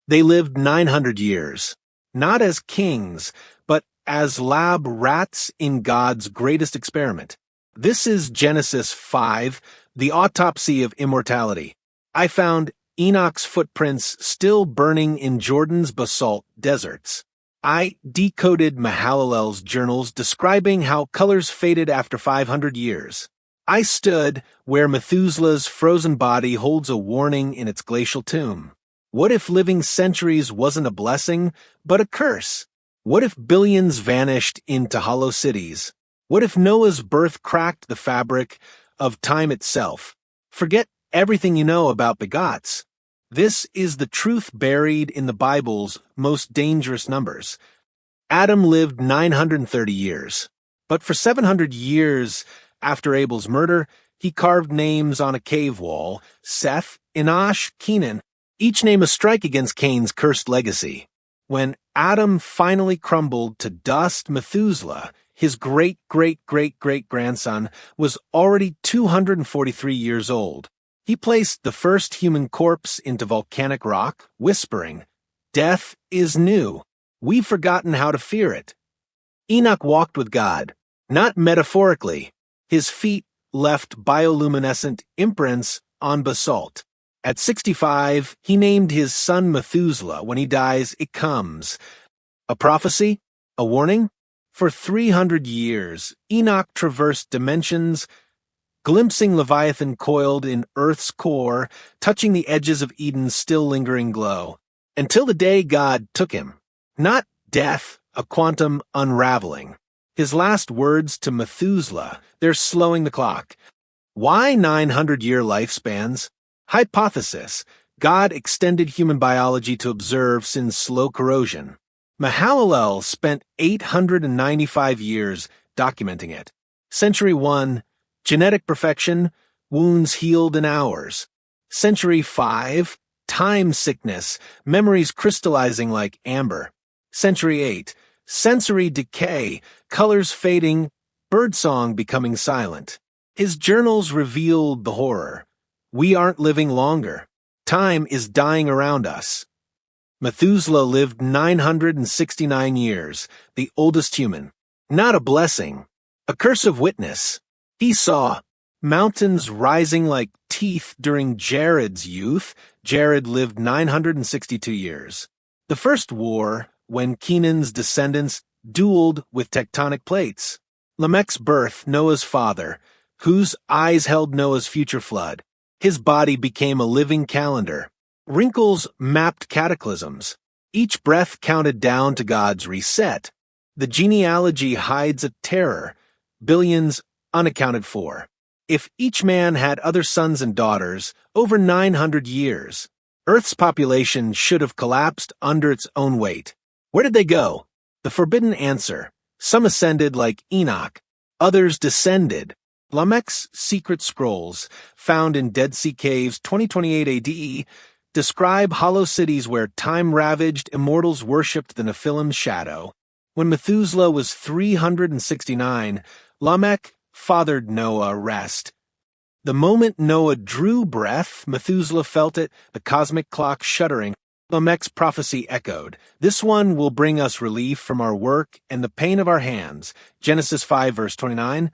They lived 900 years, not as kings, but as lab rats in God's greatest experiment. This is Genesis 5, the autopsy of immortality. I found Enoch's footprints still burning in Jordan's basalt deserts. I decoded Mahalalel's journals describing how colors faded after 500 years. I stood where Methuselah's frozen body holds a warning in its glacial tomb. What if living centuries wasn't a blessing, but a curse? What if billions vanished into hollow cities? What if Noah's birth cracked the fabric of time itself? Forget everything you know about begots. This is the truth buried in the Bible's most dangerous numbers. Adam lived 930 years, but for 700 years after Abel's murder, he carved names on a cave wall: Seth, Enoch, Kenan, each name a strike against Cain's cursed legacy. When Adam finally crumbled to dust, Methuselah, his great-great-great-great-grandson, was already 243 years old. He placed the first human corpse into volcanic rock, whispering, "Death is new. We've forgotten how to fear it." Enoch walked with God, not metaphorically. His feet left bioluminescent imprints on basalt. At 65, he named his son Methuselah. When he dies, it comes. A prophecy? A warning? For 300 years, Enoch traversed dimensions, glimpsing Leviathan coiled in Earth's core, touching the edges of Eden's still lingering glow, until the day God took him. Not death, a quantum unraveling. His last words to Methuselah, they're slowing the clock. Why 900-year lifespans? Hypothesis: God extended human biology to observe sin's slow corrosion. Mahalalel spent 895 years documenting it. Century 1, genetic perfection, wounds healed in hours. Century 5, time sickness, memories crystallizing like amber. Century 8, sensory decay, colors fading, birdsong becoming silent. His journals revealed the horror. We aren't living longer. Time is dying around us. Methuselah lived 969 years, the oldest human. Not a blessing, a curse of witness. He saw mountains rising like teeth during Jared's youth. Jared lived 962 years. The first war, when Kenan's descendants dueled with tectonic plates. Lamech's birth, Noah's father, whose eyes held Noah's future flood. His body became a living calendar. Wrinkles mapped cataclysms. Each breath counted down to God's reset. The genealogy hides a terror, billions unaccounted for. If each man had other sons and daughters, over 900 years, Earth's population should have collapsed under its own weight. Where did they go? The forbidden answer. Some ascended like Enoch, others descended. Lamech's secret scrolls, found in Dead Sea Caves 2028 AD, describe hollow cities where time-ravaged immortals worshipped the Nephilim's shadow. When Methuselah was 369, Lamech fathered Noah rest. The moment Noah drew breath, Methuselah felt it, the cosmic clock shuddering. Lamech's prophecy echoed. This one will bring us relief from our work and the pain of our hands. Genesis 5 verse 29.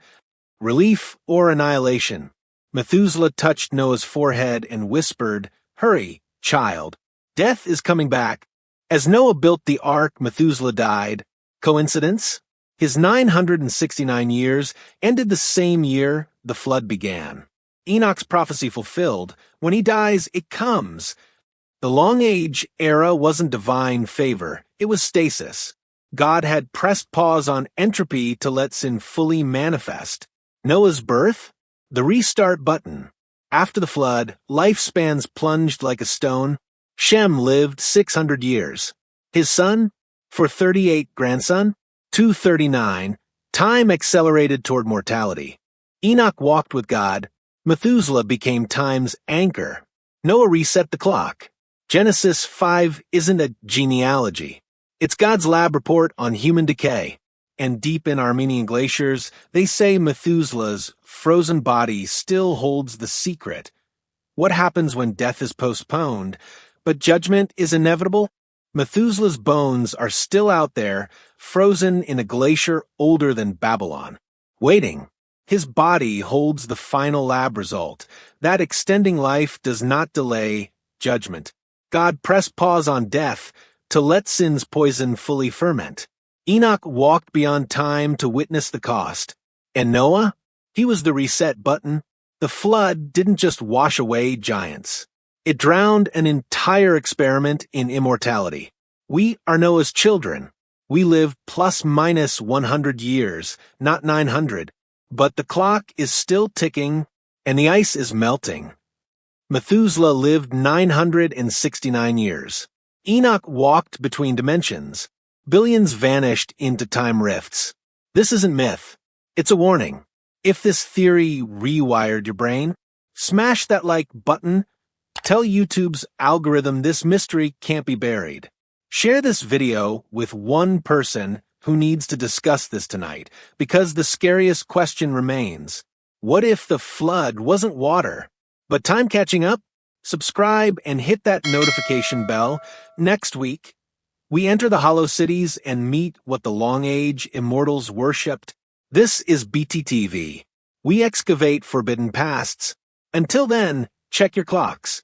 Relief or annihilation. Methuselah touched Noah's forehead and whispered, "Hurry, child. Death is coming back." As Noah built the ark, Methuselah died. Coincidence? His 969 years ended the same year the flood began. Enoch's prophecy fulfilled. When he dies, it comes. The Long Age era wasn't divine favor. It was stasis. God had pressed pause on entropy to let sin fully manifest. Noah's birth? The restart button. After the flood, lifespans plunged like a stone. Shem lived 600 years. His son? 438 grandson? 239. Time accelerated toward mortality. Enoch walked with God. Methuselah became time's anchor. Noah reset the clock. Genesis 5 isn't a genealogy. It's God's lab report on human decay. And deep in Armenian glaciers, they say Methuselah's frozen body still holds the secret. What happens when death is postponed, But judgment is inevitable. Methuselah's bones are still out there, frozen in a glacier older than Babylon, waiting. His body holds the final lab result. That extending life does not delay judgment. God pressed pause on death to let sin's poison fully ferment. Enoch walked beyond time to witness the cost. And Noah? He was the reset button. The flood didn't just wash away giants. It drowned an entire experiment in immortality. We are Noah's children. We live plus minus 100 years, not 900. But the clock is still ticking, and the ice is melting. Methuselah lived 969 years. Enoch walked between dimensions. Billions vanished into time rifts. This isn't myth. It's a warning. If this theory rewired your brain, smash that like button. Tell YouTube's algorithm this mystery can't be buried. Share this video with one person who needs to discuss this tonight, because the scariest question remains. What if the flood wasn't water? But time catching up? Subscribe and hit that notification bell. Next week, we enter the Hollow Cities and meet what the Long Age immortals worshipped. This is BTTV. We excavate forbidden pasts. Until then, check your clocks.